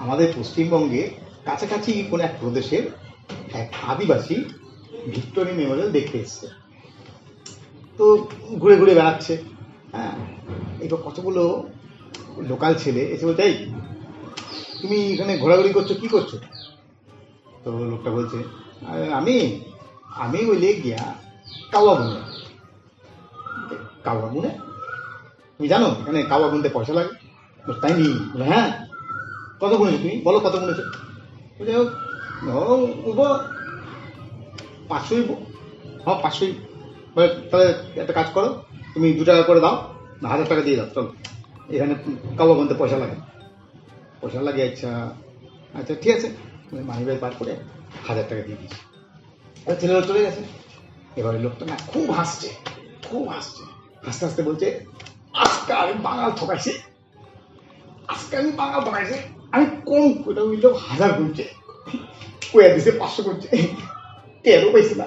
আমাদের পশ্চিমবঙ্গে কাছাকাছি কোনো এক প্রদেশের এক আদিবাসী ভিক্টোরিয়া মেমোরিয়াল দেখতে এসছে। তো ঘুরে ঘুরে বেড়াচ্ছে। হ্যাঁ, এবার কতগুলো লোকাল ছেলে এসে বলছে, এই তুমি এখানে ঘোরাঘুরি করছো, কি করছো? তো লোকটা বলছে, আমি আমি বলে গিয়া কাওয়া গুনে। কাওয়া গুনে? তুমি জানো এখানে কাওয়া গুনতে পয়সা লাগে? তাই নি? বলে হ্যাঁ। কত গুনেছো তুমি? বলো কত গুনেছো? বলছে ও 500। হ্যাঁ 500। তাহলে একটা কাজ করো, তুমি 2 টাকা করে দাও, না 1000 টাকা দিয়ে দাও, চলো এখানে কাওয়া গুনতে পয়সা লাগে। পয়সা লাগে? আচ্ছা আচ্ছা ঠিক আছে। মানি ব্যাগ বার করে 1000 টাকা দিয়ে দিচ্ছি। এবার ছেলেরা চলে গেছে। এবারে লোকটা না খুব হাসছে, খুব হাসছে, হাসতে হাসতে বলছে, আজকে আমি বাঙাল ঠকাইছি, আজকে আমি বাঙাল ঠকাইছি। আমি কম করে ওই লোক 1000 গুনছে, কয়া দিছে 500 করছে, 13 পাইছি না।